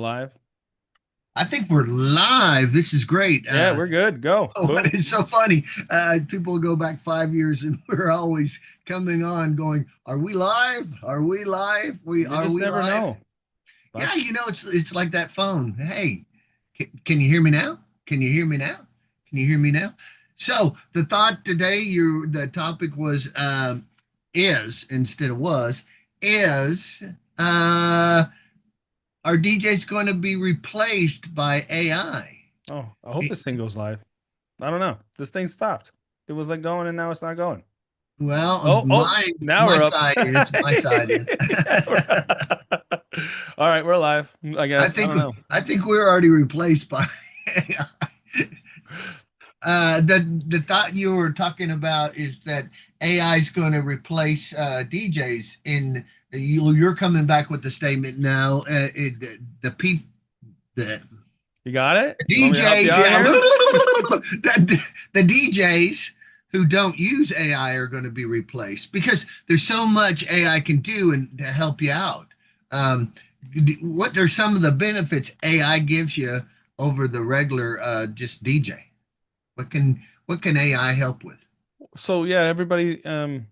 live? I think we're live. This is great. Yeah, we're good. Go. What Boom. is so funny? People go back 5 years and we're always coming on going, are we live? Are we live? You Are just we never live? know. Yeah, That's it's like that phone. Hey, can you hear me now? Can you hear me now? Can you hear me now? So the thought today, the topic was is instead of was is uh are DJs going to be replaced by AI? oh, I hope this thing goes live. I don't know. This thing stopped. It was like going and now it's not going. Well, Oh, now my we're up. side is my side is. Yeah, all right, we're live, I I guess. I think don't know. I think we're already replaced by the thought you were talking about is that AI is going to replace DJs. You're coming back with the statement now. The peop the You got it? You want me to help you DJs, out yeah, here? the DJs who don't use AI are going to be replaced because there's so much AI can do and to help you out. Um, what are some of the benefits AI gives you over the regular just DJ? What can AI help with? So yeah, everybody,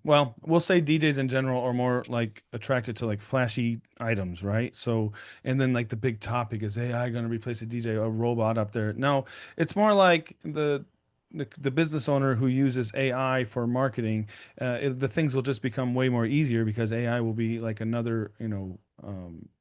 well, we'll say DJs in general are more like attracted to like flashy items, right? So, and then like the big topic is AI going to replace a DJ, a robot up there. No, it's more like the business owner who uses AI for marketing. The things will just become way more easier because AI will be like another,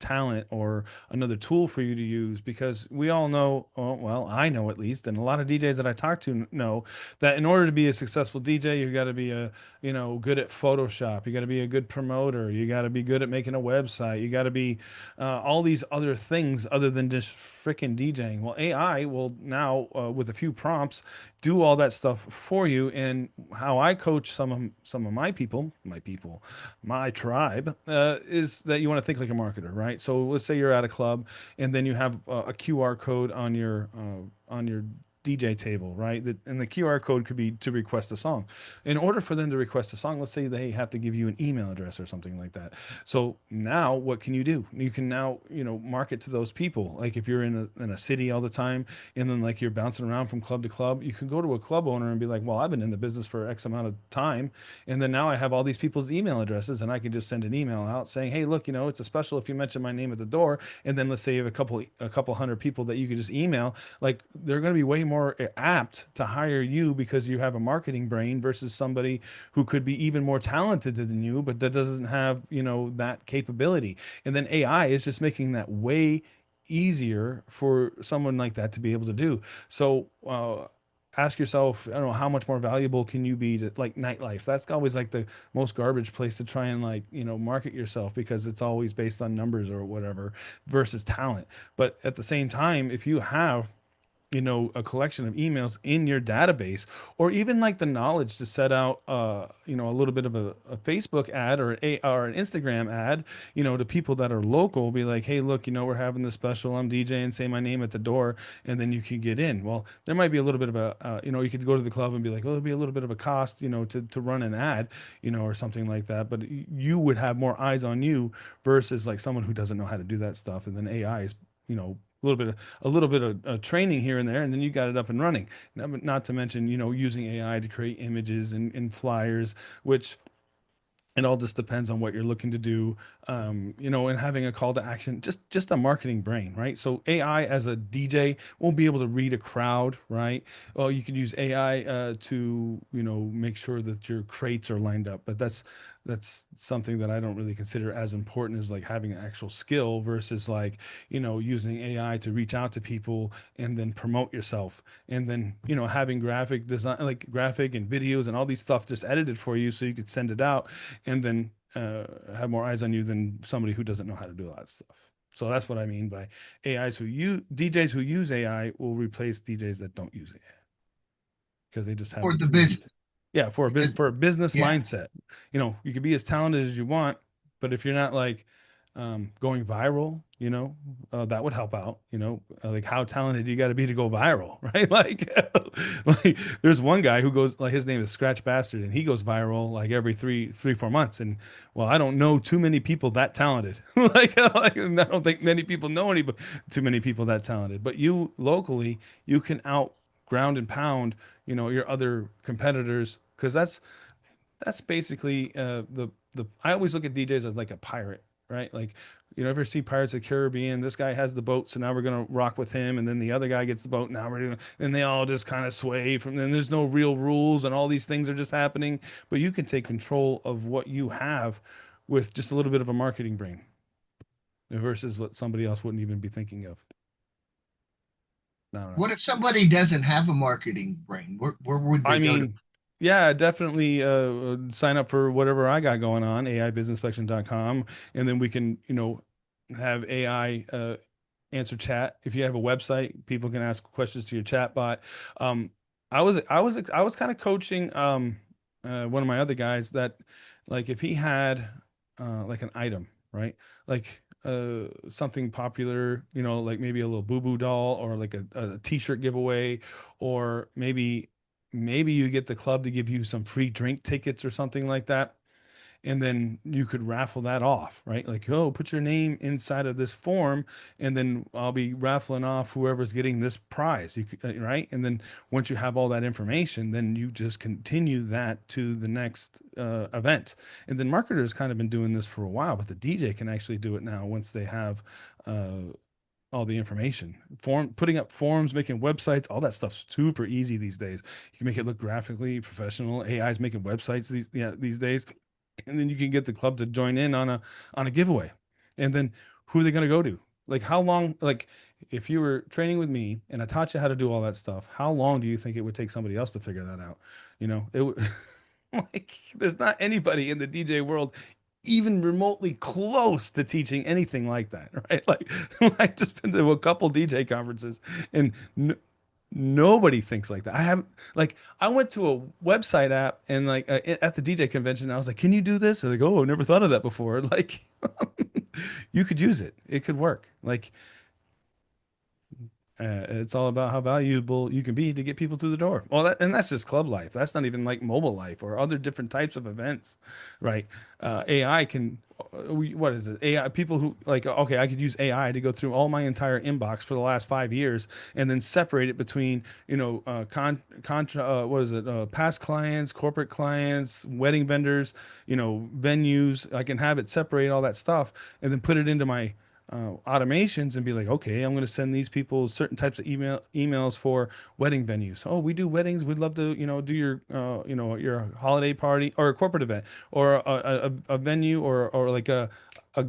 talent or another tool for you to use because we all know, oh, well, I know at least, and a lot of DJs that I talk to know that in order to be a successful DJ, you got to be good at Photoshop. You got to be a good promoter. You got to be good at making a website. You got to be all these other things other than just freaking DJing. Well, AI will now, with a few prompts, do all that stuff for you. And how I coach some of my tribe, is that you want to think like a marketer, right? So let's say you're at a club, and then you have a QR code on your DJ table, right? And the QR code could be to request a song. In order for them to request a song, let's say they have to give you an email address or something like that. So now what can you do? You can now, market to those people. Like if you're in a city all the time and then like you're bouncing around from club to club, you can go to a club owner and be like, well, I've been in the business for X amount of time. And then now I have all these people's email addresses and I can just send an email out saying, hey, look, it's a special if you mention my name at the door. And then let's say you have a couple hundred people that you could just email, like they're going to be way more apt to hire you because you have a marketing brain versus somebody who could be even more talented than you but that doesn't have that capability. And then AI is just making that way easier for someone like that to be able to do. So ask yourself, I don't know, how much more valuable can you be to like nightlife? That's always like the most garbage place to try and like market yourself because it's always based on numbers or whatever versus talent. But at the same time, if you have a collection of emails in your database, or even like the knowledge to set out, a little bit of a Facebook ad or an Instagram ad, to people that are local, be like, hey, look, we're having this special. I'm DJing, say my name at the door, and then you can get in. Well, there might be a little bit of you could go to the club and be like, well, there'll be a little bit of a cost, to run an ad, or something like that. But you would have more eyes on you versus like someone who doesn't know how to do that stuff. And then AI is, a little bit of training here and there, and then you got it up and running. Not to mention, using AI to create images and flyers, which it all just depends on what you're looking to do, and having a call to action, just a marketing brain, right? So AI as a DJ won't be able to read a crowd, right? Well, you could use AI to make sure that your crates are lined up, but that's something that I don't really consider as important as like having an actual skill versus like using AI to reach out to people and then promote yourself, and then having graphic design, like graphic and videos and all these stuff just edited for you so you could send it out and then have more eyes on you than somebody who doesn't know how to do all that stuff. So that's what I mean by AIs who use DJs who use AI will replace DJs that don't use AI because they just have For the the tools. business, Yeah, for a business yeah. mindset, you could be as talented as you want, but if you're not like going viral, that would help out, like how talented you got to be to go viral, right? Like, like there's one guy who goes, like his name is Scratch Bastard, and he goes viral like every 4 months. And well, I don't know too many people that talented. Like, I don't think many people know any, too many people that talented. But you locally, you can out ground and pound, your other competitors, because that's basically the I always look at DJs as like a pirate, right? Like, ever see Pirates of the Caribbean? This guy has the boat, so now we're gonna rock with him, and then the other guy gets the boat. Now we're doing, and they all just kind of sway from. Then there's no real rules, and all these things are just happening. But you can take control of what you have with just a little bit of a marketing brain versus what somebody else wouldn't even be thinking of. I don't know. What if somebody doesn't have a marketing brain? Where would I they go to? mean, yeah, definitely sign up for whatever I got going on, aibusinessinspection.com, and then we can, have AI answer chat. If you have a website, people can ask questions to your chat bot. Um, I was kind of coaching one of my other guys that, like, if he had like an item, right? Like something popular, like maybe a little boo boo doll, or like a t-shirt giveaway, or maybe you get the club to give you some free drink tickets or something like that, and then you could raffle that off, right? Like, oh, put your name inside of this form, and then I'll be raffling off whoever's getting this prize. You could, right? And then once you have all that information, then you just continue that to the next event. And then marketers kind of been doing this for a while, but the DJ can actually do it now once they have all the information. Putting up forms, making websites, all that stuff's super easy these days. You can make it look graphically professional. AI's making websites these days, and then you can get the club to join in on a giveaway. And then who are they going to go to? Like, how long? Like, if you were training with me and I taught you how to do all that stuff, how long do you think it would take somebody else to figure that out? It would. Like, there's not anybody in the DJ world even remotely close to teaching anything like that, right? Like, I've just been to a couple DJ conferences, and nobody thinks like that. I went to a website app, and like at the DJ convention, I was like, "Can you do this?" They're like, "Oh, I never thought of that before." Like, you could use it. It could work. Like, it's all about how valuable you can be to get people through the door. Well, and that's just club life. That's not even like mobile life or other different types of events, right? AI can, what is it? AI people who like, okay, I could use AI to go through all my entire inbox for the last 5 years and then separate it between, what is it? Past clients, corporate clients, wedding vendors, venues. I can have it separate all that stuff and then put it into my automations and be like, okay, I'm going to send these people certain types of emails for wedding venues. Oh, we do weddings. We'd love to, do your holiday party or a corporate event or a venue or like a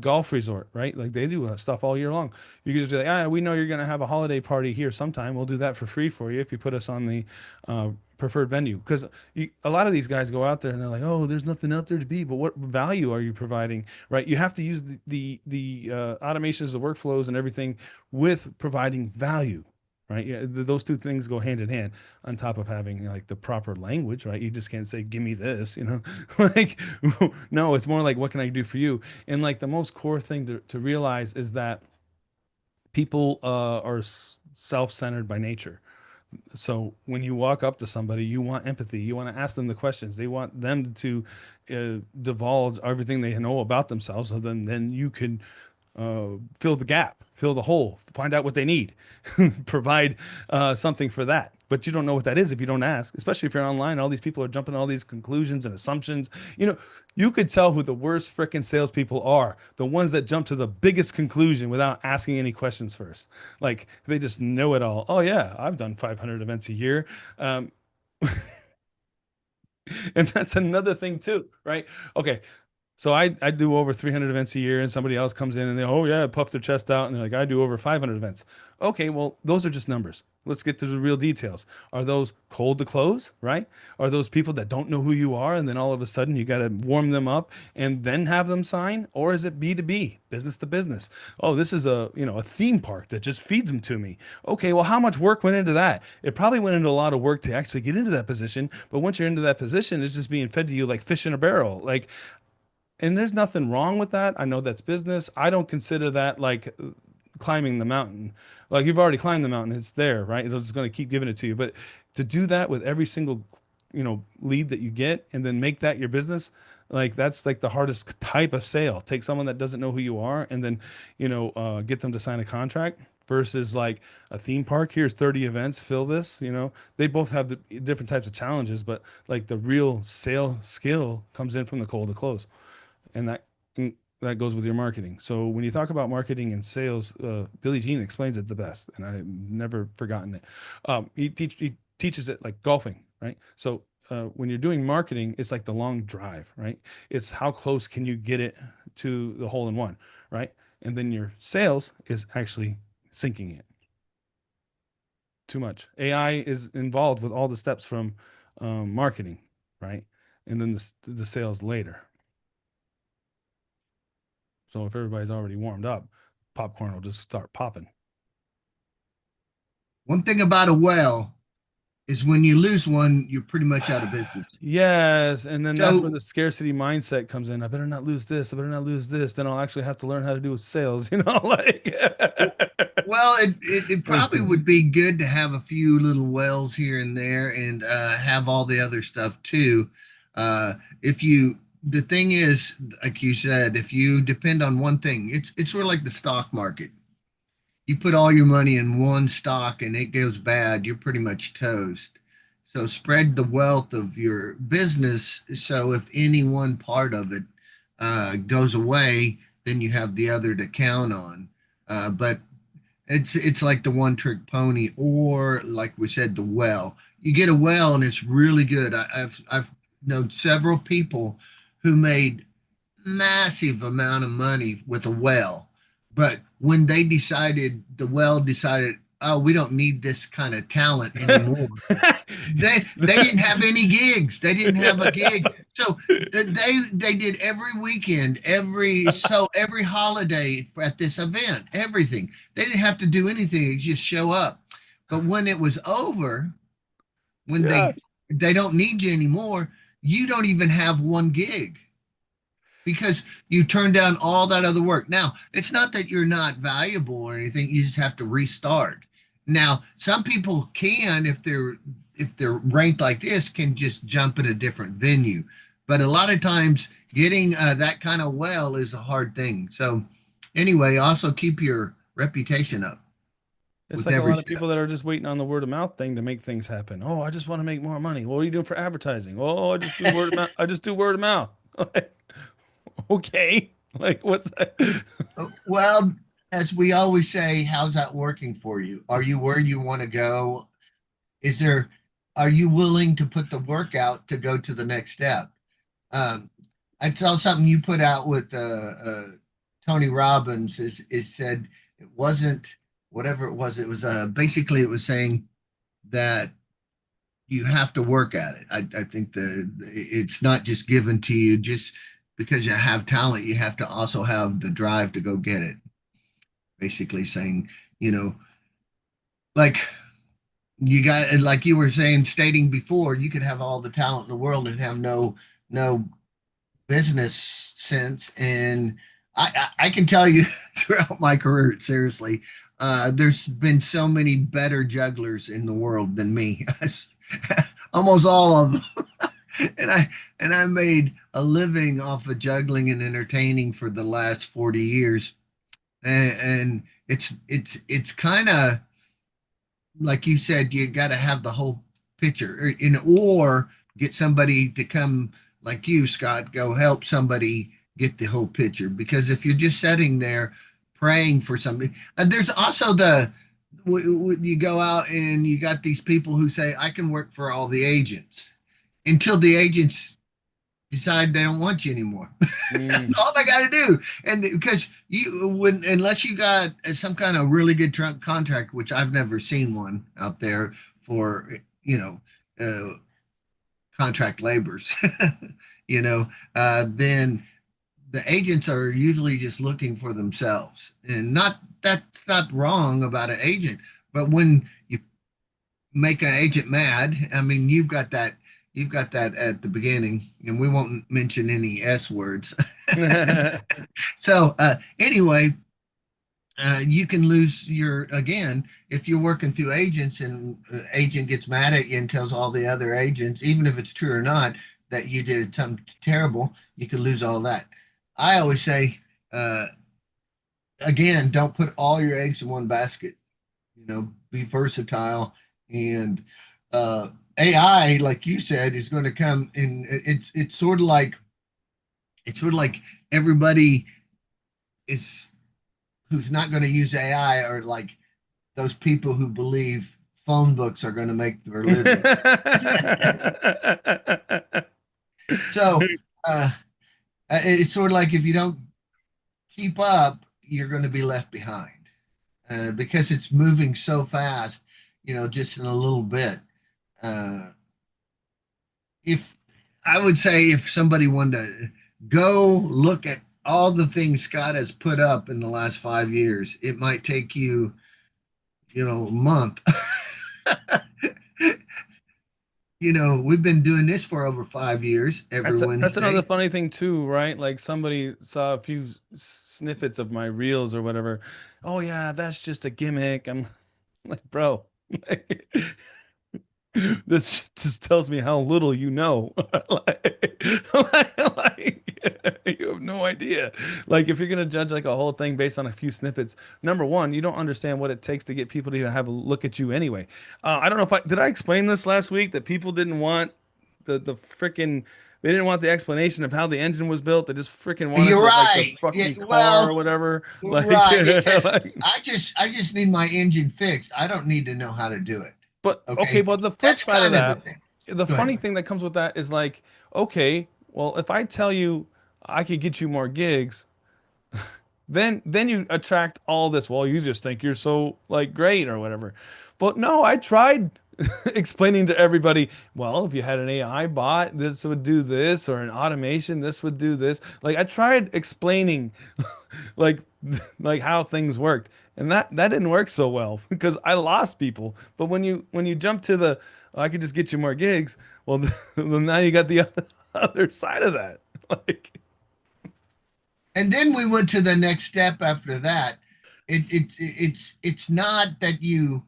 golf resort, right? Like they do stuff all year long. You could just be like, we know you're going to have a holiday party here sometime. We'll do that for free for you if you put us on the preferred venue. Because a lot of these guys go out there and they're like, oh, there's nothing out there to be. But what value are you providing, right? You have to use the automations, the workflows, and everything with providing value. Right. Yeah. Those two things go hand in hand on top of having like the proper language, right? You just can't say, give me this, like, no, it's more like, what can I do for you? And like the most core thing to realize is that people are self-centered by nature. So when you walk up to somebody, you want empathy. You want to ask them the questions. They want them to divulge everything they know about themselves. So then you can fill the gap, fill the hole, find out what they need, provide something for that. But you don't know what that is if you don't ask, especially if you're online. All these people are jumping all these conclusions and assumptions. You could tell who the worst frickin' salespeople are, the ones that jump to the biggest conclusion without asking any questions first. Like they just know it all. Oh, yeah, I've done 500 events a year. Um, and that's another thing, too, right? Okay, so I do over 300 events a year, and somebody else comes in and they, oh yeah, puff their chest out, and they're like, I do over 500 events. Okay, well, those are just numbers. Let's get to the real details. Are those cold to close, right? Are those people that don't know who you are, and then all of a sudden you got to warm them up and then have them sign? Or is it B2B, business to business? Oh, this is a theme park that just feeds them to me. Okay, well, how much work went into that? It probably went into a lot of work to actually get into that position, but once you're into that position, it's just being fed to you like fish in a barrel. Like, and there's nothing wrong with that. I know that's business. I don't consider that like climbing the mountain. Like you've already climbed the mountain, it's there, right? It's just going to keep giving it to you. But to do that with every single, lead that you get and then make that your business, like that's like the hardest type of sale. Take someone that doesn't know who you are and then, get them to sign a contract versus like a theme park. Here's 30 events, fill this, they both have the different types of challenges, but like the real sale skill comes in from the cold to close, and that goes with your marketing. So when you talk about marketing and sales, Billie Jean explains it the best, and I've never forgotten it. He teaches it like golfing, right? So when you're doing marketing, it's like the long drive, right? It's how close can you get it to the hole in one, right? And then your sales is actually sinking it too much. AI is involved with all the steps from marketing, right? And then the sales later. So if everybody's already warmed up, popcorn will just start popping. One thing about a well is when you lose one, you're pretty much out of business. Yes, and then that's where So, the scarcity mindset comes in. I better not lose this. I better not lose this. Then I'll actually have to learn how to do sales, like well, it I'm just probably kidding. would be good to have a few little wells here and there and have all the other stuff too. If you, the thing is, like you said, if you depend on one thing, it's sort of like the stock market. You put all your money in one stock and it goes bad, you're pretty much toast. So spread the wealth of your business. So if any one part of it goes away, then you have the other to count on. But it's like the one trick pony, or like we said, the well. You get a well and it's really good. I've known several people who made massive amount of money with a well. But when they decided, the well decided, oh, we don't need this kind of talent anymore. They didn't have any gigs. They didn't have a gig. So they did every weekend, every holiday at this event, everything. They didn't have to do anything, just show up. But when it was over, when Yeah. they don't need you anymore, you don't even have one gig because you turn down all that other work. Now, it's not that you're not valuable or anything, you just have to restart. Now, some people can, if they're ranked like this, can just jump at a different venue. But a lot of times getting that kind of well is a hard thing. So anyway, also keep your reputation up It's with like a every lot of step. people that are just waiting on the word of mouth thing to make things happen. Oh, I just want to make more money. What are you doing for advertising? Oh, I just do word of mouth. I just do word of mouth. Like, okay. Like, what's that? Well, as we always say, how's that working for you? Are you where you want to go? Is there, are you willing to put the work out to go to the next step? Um, I saw something you put out with Tony Robbins is said it wasn't whatever it was. It was basically it was saying that you have to work at it. I think it's not just given to you just because you have talent. You have to also have the drive to go get it. Basically saying, you know, like you got, like you were saying, stating before, you could have all the talent in the world and have no business sense. And I can tell you throughout my career, seriously, there's been so many better jugglers in the world than me. Almost all of them. and I made a living off of juggling and entertaining for the last 40 years. And it's kind of like you said, you got to have the whole picture, or get somebody to come like you, Scott, go help somebody get the whole picture. Because if you're just sitting there praying for something, and there's also you go out and you got these people who say, I can work for all the agents until the agents decide they don't want you anymore. That's Mm. all they got to do. And because you when unless you got some kind of really good contract, which I've never seen one out there for uh, contract laborers, then the agents are usually just looking for themselves, and not that's not wrong about an agent, but when you make an agent mad, I mean, you've got that. you've got that at the beginning, and we won't mention any S words. So anyway, you can lose your again if you're working through agents and agent gets mad at you and tells all the other agents, even if it's true or not, that you did something terrible. You could lose all that. I always say, uh, again, don't put all your eggs in one basket. Be versatile and AI, like you said, is going to come in. It's sort of like everybody is who's not going to use AI are like those people who believe phone books are going to make their living. So uh, it's sort of like if you don't keep up, you're going to be left behind because it's moving so fast. Just in a little bit. Uh, if I would say if somebody wanted to go look at all the things Scott has put up in the last 5 years, it might take you, a month. We've been doing this for over 5 years every That's another Wednesday. funny thing too, right? Like somebody saw a few snippets of my reels or whatever. Oh yeah, that's just a gimmick. I'm like, bro, like, this just tells me how little you know. You have no idea. Like if you're gonna judge like a whole thing based on a few snippets, number one, you don't understand what it takes to get people to even have a look at you anyway. I don't know if I did I explain this last week that people didn't want the freaking they didn't want the explanation of how the engine was built. They just freaking wanted You're like the right. Yeah, fucking car or well, whatever. Like, right. It says like I just need my engine fixed. I don't need to know how to do it. but okay, Okay. but the flip That's side of kind of the that, thing. the Go ahead. funny thing that comes with that is like, okay, well, if I tell you I could get you more gigs, then you attract all this. Well, you just think you're so like great or whatever. But no, I tried explaining to everybody, well, if you had an AI bot, this would do this, or an automation, this would do this. Like I tried explaining like like how things worked. And that didn't work so well because I lost people. But when you jump to the oh, I could just get you more gigs, well then now you got the other side of that. Like And then we went to the next step after that. It's not that you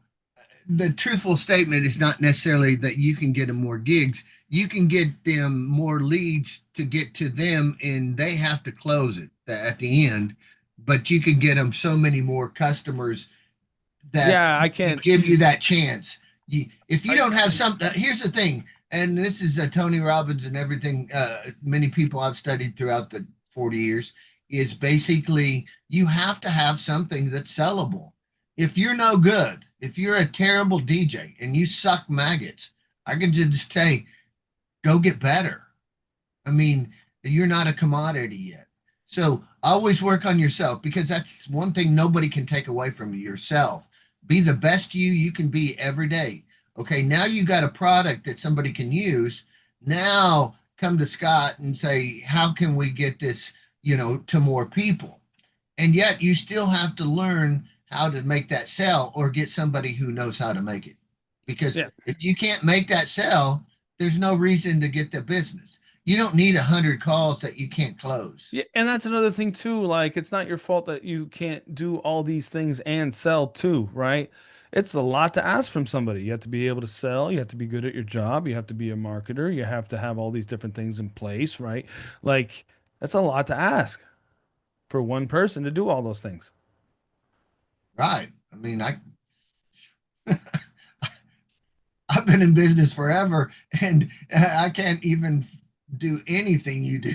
the truthful statement is not necessarily that you can get them more gigs. You can get them more leads to get to them, and they have to close it at the end. But you can get them so many more customers that yeah, I can't give you that chance. If you I don't have some, here's the thing, and this is Tony Robbins and everything. Many people I've studied throughout the 40 years is basically you have to have something that's sellable. If you're no good, if you're a terrible DJ and you suck maggots, I can just say, go get better. I mean, you're not a commodity yet. So always work on yourself because that's one thing nobody can take away from you yourself. Be the best you can be every day. Okay, now you got a product that somebody can use. Now come to Scott and say, how can we get this, to more people? And yet you still have to learn how to make that sell or get somebody who knows how to make it. Because yeah. if you can't make that sell, there's no reason to get the business. You don't need 100 calls that you can't close. Yeah, and that's another thing too. Like, it's not your fault that you can't do all these things and sell too, right? It's a lot to ask from somebody. You have to be able to sell. You have to be good at your job. You have to be a marketer. You have to have all these different things in place, right? Like, that's a lot to ask for one person to do all those things. Right. I mean, I've been in business forever and I can't even do anything you do.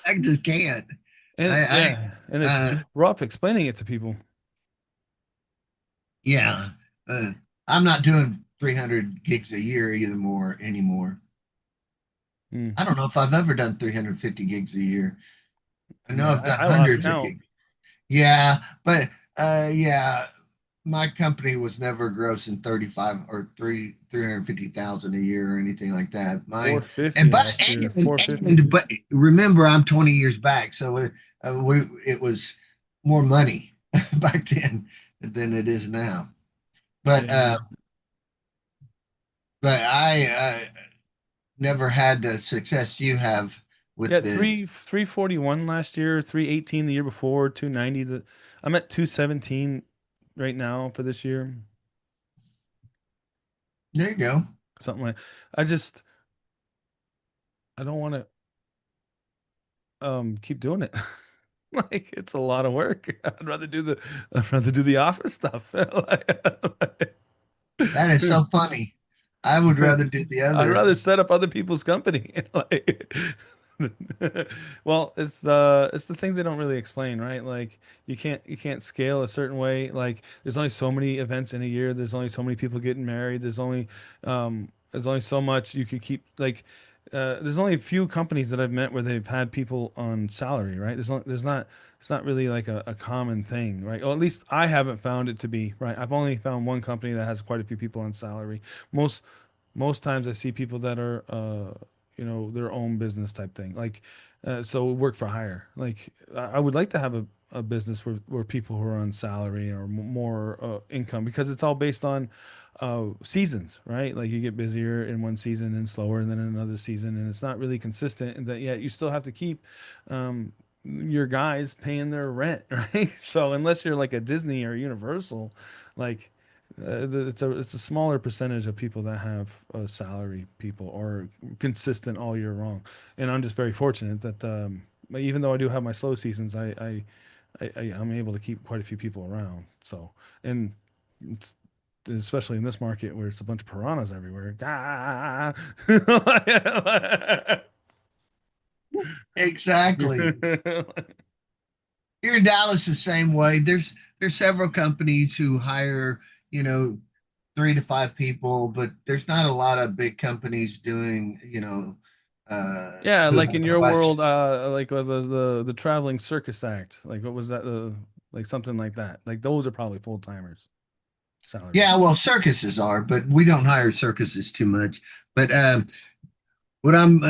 I just can't. And I yeah, and it's uh rough explaining it to people. yeah. Uh, I'm not doing 300 gigs a year either more anymore. Mm. I don't know if I've ever done 350 gigs a year. I know Yeah, I've done I lost hundreds of count. gigs. Yeah, but yeah, my company was never grossing 35 or 350,000 a year or anything like that. My and 450 but last year. and, 450. and but remember I'm 20 years back, so it was more money back then than it is now. But Yeah. but I never had the success you have with Yeah, the. 341 last year, 318 the year before, 290. I'm at 217 right now for this year. There you go. Something like I just I don't want to keep doing it. Like it's a lot of work. I'd rather do the office stuff. That is so funny. I would rather do the I'd other. rather set up other people's company. Like, well, it's the things they don't really explain, right? Like you can't scale a certain way. Like there's only so many events in a year. There's only so many people getting married. There's only so much you can keep. Like there's only a few companies that I've met where they've had people on salary, right? There's not it's not really like a common thing, right? Or at least I haven't found it to be, right? I've only found one company that has quite a few people on salary. Most most times I see people that are their own business type thing, like so work for hire. Like I would like to have a business where people who are on salary or more income, because it's all based on seasons, right? Like you get busier in one season and slower and then in another season, and it's not really consistent, and that yet you still have to keep your guys paying their rent, right? So unless you're like a Disney or Universal, like it's a smaller percentage of people that have salary people or consistent all year long. And I'm just very fortunate that even though I do have my slow seasons, I'm able to keep quite a few people around. So, and it's, especially in this market where it's a bunch of piranhas everywhere. Ah! Exactly. Here in Dallas, the same way. There's several companies who hire, you know, 3 to 5 people, but there's not a lot of big companies doing, Yeah, who like in have a your bunch. world, like the traveling circus act, like what was that? Like something like that. Like those are probably full timers, salaried. Yeah, well, circuses are, but we don't hire circuses too much. But what I'm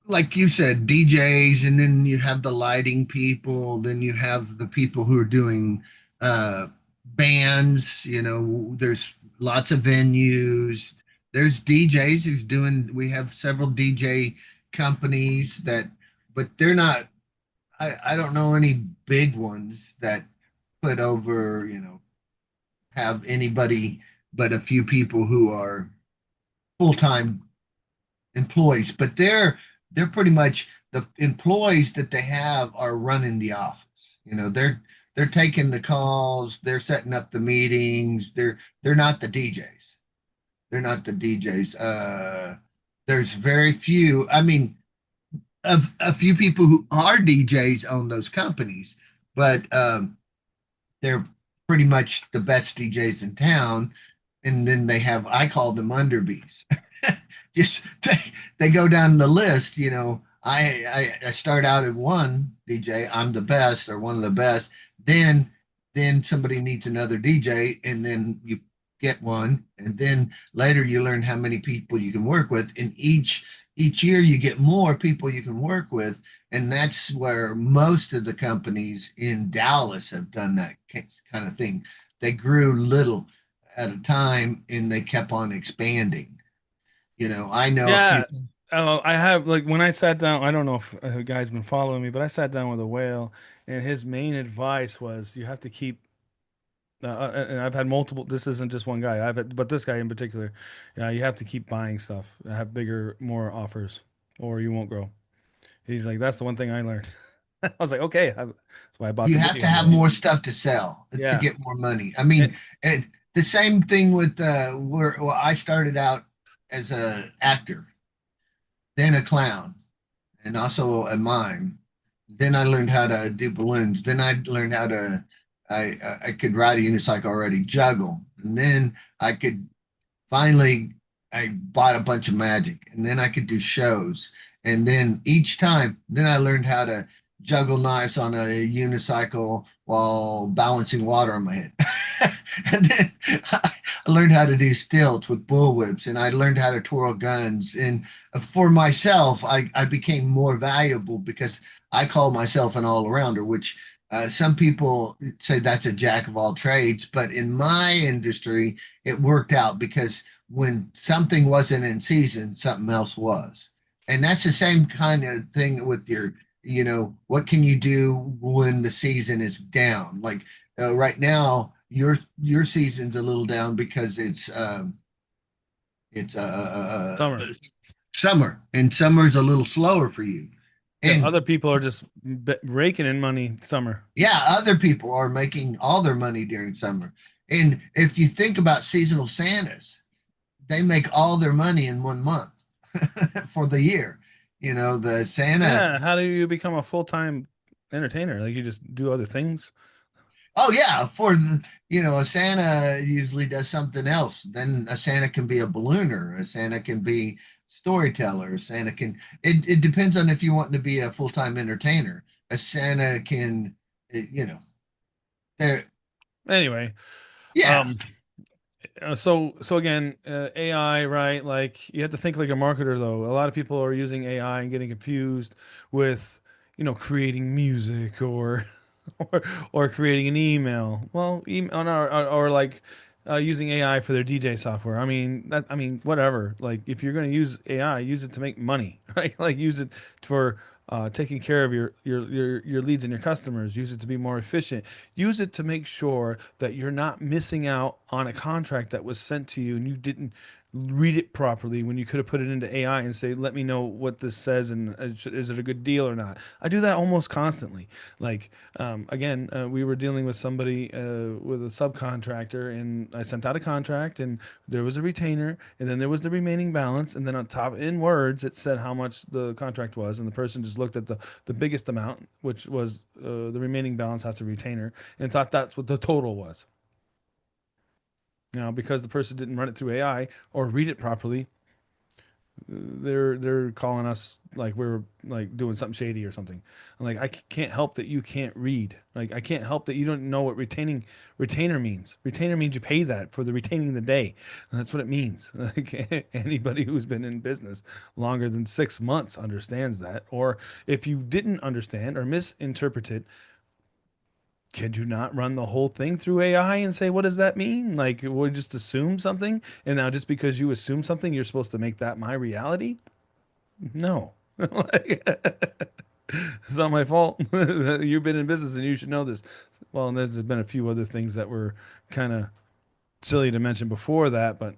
like you said, DJs, and then you have the lighting people, then you have the people who are doing uh, bands. There's lots of venues. There's DJs who's doing. We have several DJ companies that, but they're not. I don't know any big ones that put over. Have anybody but a few people who are full time employees, but they're pretty much the employees that they have are running the office. They're taking the calls, they're setting up the meetings. They're not the DJs. They're not the DJs. There's very few. I mean, of a few people who are DJs own those companies, but they're pretty much the best DJs in town. And then they have, I call them underbees. Just they go down the list. I start out at one DJ, I'm the best or one of the best. Then somebody needs another DJ, and then you get one, and then later you learn how many people you can work with. And each year you get more people you can work with, and that's where most of the companies in Dallas have done that kind of thing. They grew little at a time, and they kept on expanding. I know a few. Yeah, I have like when I sat down. I don't know if a guy's been following me, but I sat down with a whale, and his main advice was you have to keep. And I've had multiple. This isn't just one guy. But this guy in particular, you have to keep buying stuff, have bigger, more offers, or you won't grow. He's like, that's the one thing I learned. I was like, okay, that's why I bought You the have to video, have right? more stuff to sell to Yeah. get more money. I mean, the same thing with where well, I started out as a actor, then a clown, and also a mime. Then I learned how to do balloons. Then I learned how to I could ride a unicycle already, juggle, and then I could finally I bought a bunch of magic, and then I could do shows. And then each time, then I learned how to juggle knives on a unicycle while balancing water on my head. And then I learned how to do stilts with bullwhips, and I learned how to twirl guns. And for myself, I became more valuable because I call myself an all-arounder, which Some people say that's a jack of all trades, but in my industry, it worked out because when something wasn't in season, something else was. And that's the same kind of thing with your, what can you do when the season is down? Like right now, your season's a little down because it's Summer. summer, and summer's a little slower for you. Yeah, And other people are just raking in money summer. yeah, other people are making all their money during summer. And if you think about seasonal Santas, they make all their money in 1 month for the year. The Santa. Yeah, how do you become a full-time entertainer? Like you just do other things? Oh yeah, a Santa usually does something else. Then a Santa can be a ballooner, a Santa can be storyteller, a Santa can. It depends on if you want to be a full-time entertainer. A Santa can, there. Anyway, Yeah. um, so again, AI, right? Like you have to think like a marketer, though. A lot of people are using AI and getting confused with, creating music or, or, or creating an email. Well, email or like using AI for their DJ software. I mean, whatever. Like if you're going to use AI, use it to make money, right? Like use it for taking care of your leads and your customers. Use it to be more efficient. Use it to make sure that you're not missing out on a contract that was sent to you and you didn't read it properly when you could have put it into AI and say, let me know what this says and is it a good deal or not. I do that almost constantly. Like, again, we were dealing with somebody with a subcontractor and I sent out a contract and there was a retainer and then there was the remaining balance. And then on top, in words, it said how much the contract was. And the person just looked at the biggest amount, which was the remaining balance after retainer, and thought that's what the total was. Now, because the person didn't run it through AI or read it properly, they're calling us like we're like doing something shady or something. I'm like, I can't help that you can't read. Like, I can't help that you don't know what retainer means. Retainer means you pay that for the retaining the day. And that's what it means. Like anybody who's been in business longer than 6 months understands that. Or if you didn't understand or misinterpret it, could you not run the whole thing through AI and say, what does that mean? Like, we just assume something, and now just because you assume something, you're supposed to make that my reality? No. Like, it's not my fault. You've been in business and you should know this. Well, and there's been a few other things that were kind of silly to mention before that, but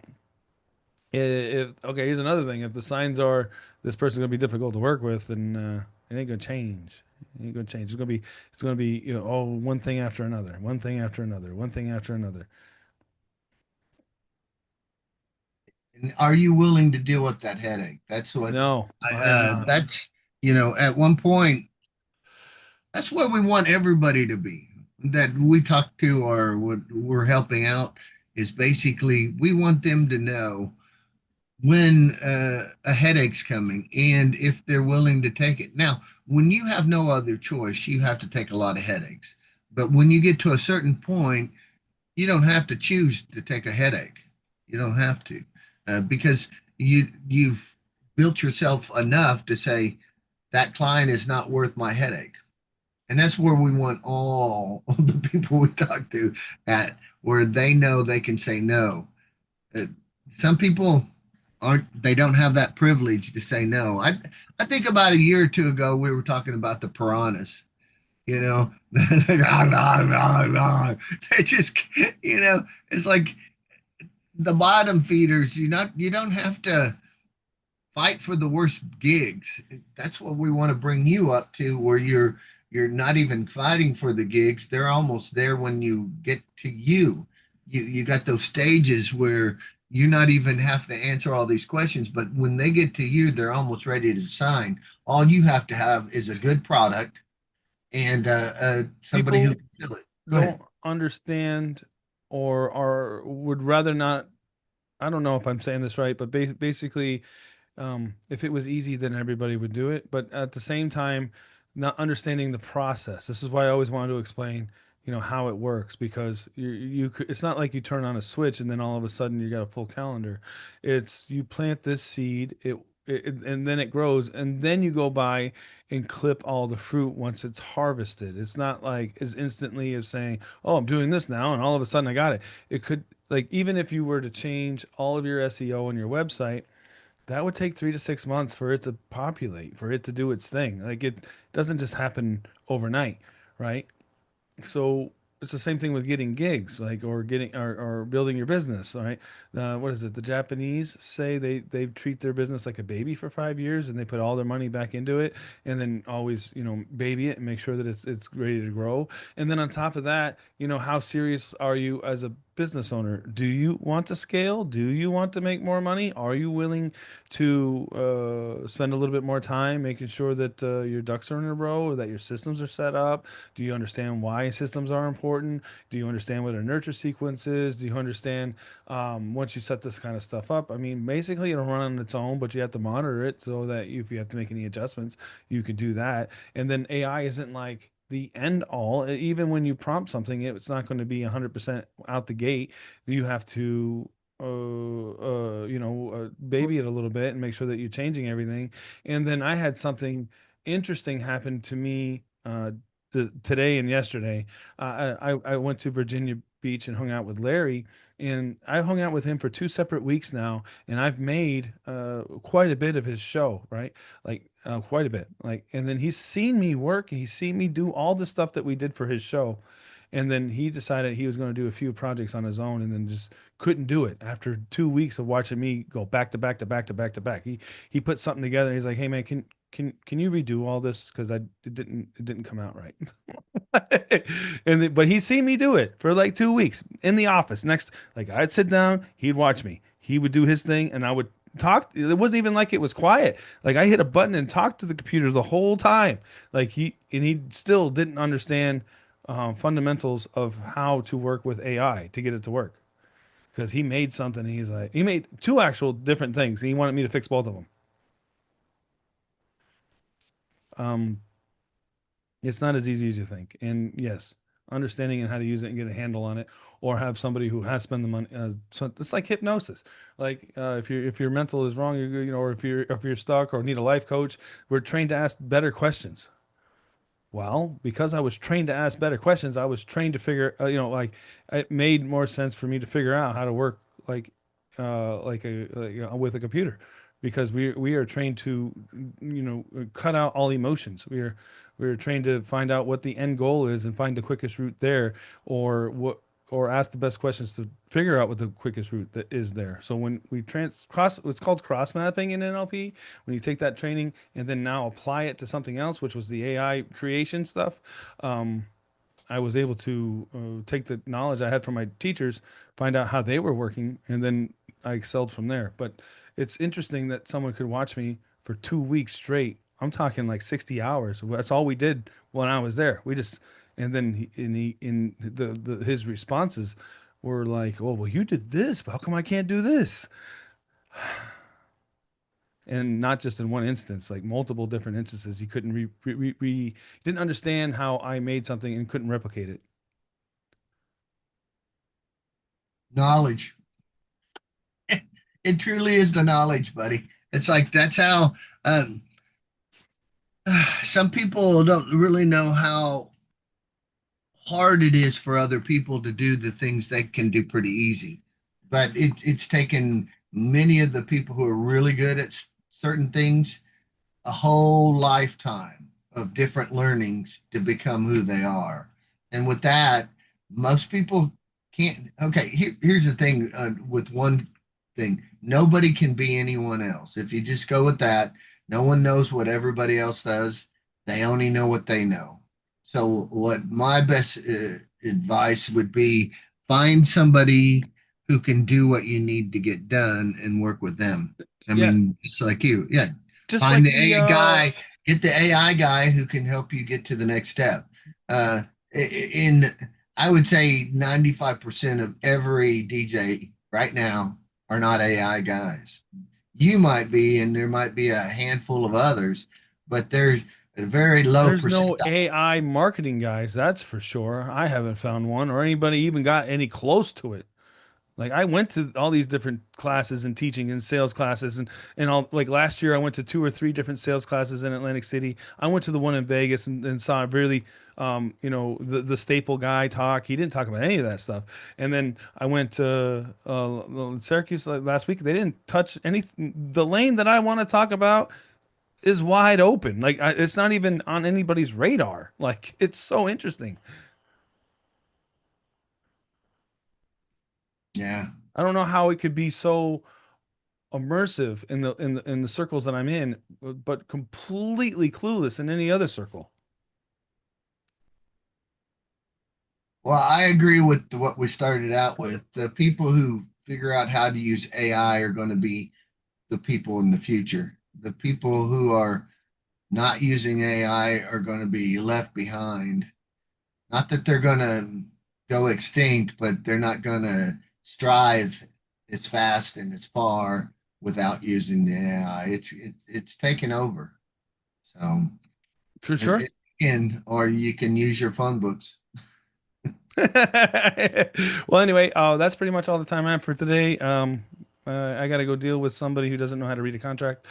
if okay, here's another thing. If the signs are this person's gonna be difficult to work with, then it ain't gonna change. It ain't gonna change. It's gonna be oh, one thing after another, one thing after another, one thing after another. And are you willing to deal with that headache? That's what No, I am not. that's, at one point, that's where we want everybody to be that we talk to or what we're helping out is basically we want them to know when a headache's coming and if they're willing to take it. Now, when you have no other choice, you have to take a lot of headaches. But when you get to a certain point, you don't have to choose to take a headache. You don't have to, because you've built yourself enough to say that client is not worth my headache. And that's where we want all of the people we talk to at, where they know they can say no. Uh, some people aren't, they don't have that privilege to say no. I think about a year or two ago, we were talking about the piranhas. You know, they just, it's like the bottom feeders. You don't have to fight for the worst gigs. That's what we want to bring you up to, where you're not even fighting for the gigs. They're almost there when you get to you. You got those stages where you're not even have to answer all these questions, but when they get to you, they're almost ready to sign. All you have to have is a good product and somebody who People can fill it. Go ahead. don't understand or would rather not. I don't know if I'm saying this right, but basically, if it was easy, then everybody would do it. But at the same time, not understanding the process. This is why I always wanted to explain, how it works because it's not like you turn on a switch and then all of a sudden you got a full calendar. It's you plant this seed, and then it grows, and then you go by and clip all the fruit once it's harvested. It's not like as instantly as saying, "Oh, I'm doing this now," and all of a sudden I got it. It could like even if you were to change all of your SEO on your website, that would take 3 to 6 months for it to populate, for it to do its thing. Like it doesn't just happen overnight, right? So it's the same thing with getting gigs, like or getting or building your business, right? What is it? The Japanese say they treat their business like a baby for 5 years, and they put all their money back into it, and then always baby it and make sure that it's ready to grow. And then on top of that, how serious are you as a business owner? Do you want to scale? Do you want to make more money? Are you willing to spend a little bit more time making sure that your ducks are in a row, or that your systems are set up? Do you understand why systems are important? Do you understand what a nurture sequence is? Do you understand once you set this kind of stuff up? I mean, basically it'll run on its own, but you have to monitor it so that if you have to make any adjustments, you could do that. And then AI isn't like the end all. Even when you prompt something, it's not going to be 100% out the gate. You have to baby it a little bit and make sure that you're changing everything. And then I had something interesting happen to me today and yesterday. I went to Virginia Beach and hung out with Larry, and I hung out with him for 2 separate weeks now, and I've made quite a bit of his show, right? Like quite a bit. Like, and then he's seen me work, and he's seen me do all the stuff that we did for his show. And then he decided he was going to do a few projects on his own, and then just couldn't do it after 2 weeks of watching me go back to back to back to back to back. He put something together. And he's like, "Hey man, can you redo all this because it didn't come out right." But he'd seen me do it for like 2 weeks in the office. Next, like I'd sit down, he'd watch me. He would do his thing, and I would talk. It wasn't even like it was quiet. Like I hit a button and talked to the computer the whole time. Like he still didn't understand fundamentals of how to work with AI to get it to work. Because he made something, and he made two actual different things. And he wanted me to fix both of them. Um, It's not as easy as you think. And yes, understanding and how to use it and get a handle on it, or have somebody who has spent the money. So it's like hypnosis. Like if your mental is wrong, or if you're stuck or need a life coach, we're trained to ask better questions. Well, because I was trained to ask better questions, I was trained to figure, like it made more sense for me to figure out how to work like, with a computer, because we are trained to, cut out all emotions. We are trained to find out what the end goal is and find the quickest route there, or or ask the best questions to figure out what the quickest route that is there. So when we it's called cross mapping in NLP. When you take that training and then now apply it to something else, which was the AI creation stuff, um, I was able to take the knowledge I had from my teachers, find out how they were working, and then I excelled from there. But it's interesting that someone could watch me for 2 weeks straight. I'm talking like 60 hours. That's all we did when I was there. We just, and then his responses were like, "Oh, well, you did this. How come I can't do this?" And not just in one instance, like multiple different instances. He couldn't didn't understand how I made something and couldn't replicate it. Knowledge. It truly is the knowledge, buddy. It's like that's how some people don't really know how hard it is for other people to do the things they can do pretty easy. But it's taken many of the people who are really good at certain things a whole lifetime of different learnings to become who they are. And with that, most people can't. Okay, here's the thing with one thing nobody can be anyone else. If you just go with that, no one knows what everybody else does, they only know what they know. So, what my best advice would be find somebody who can do what you need to get done and work with them. I Yeah, mean, it's like you. Yeah, just find like the the AI guy, get the AI guy who can help you get to the next step. Uh, in I would say 95% of every DJ right now are not AI guys. You might be, and there might be a handful of others, but there's a very low there's no percentile. AI marketing guys, that's for sure. I haven't found one or anybody even got any close to it. Like I went to all these different classes and teaching and sales classes and all like last year I went to two or three different sales classes in Atlantic City. I went to the one in Vegas and saw really the staple guy talk. He didn't talk about any of that stuff. And then I went to Syracuse last week. They didn't touch any the lane that I want to talk about is wide open. Like it's not even on anybody's radar. Like it's so interesting. Yeah. I don't know how it could be so immersive in the circles that I'm in, but completely clueless in any other circle. Well, I agree with what we started out with. The people who figure out how to use AI are going to be the people in the future. The people who are not using AI are going to be left behind. Not that they're going to go extinct, but they're not going to strive as fast and as far without using the AI. It's taken over. So For sure. it can, or you can use your phone books. Well, anyway, that's pretty much all the time I have for today. I got to go deal with somebody who doesn't know how to read a contract.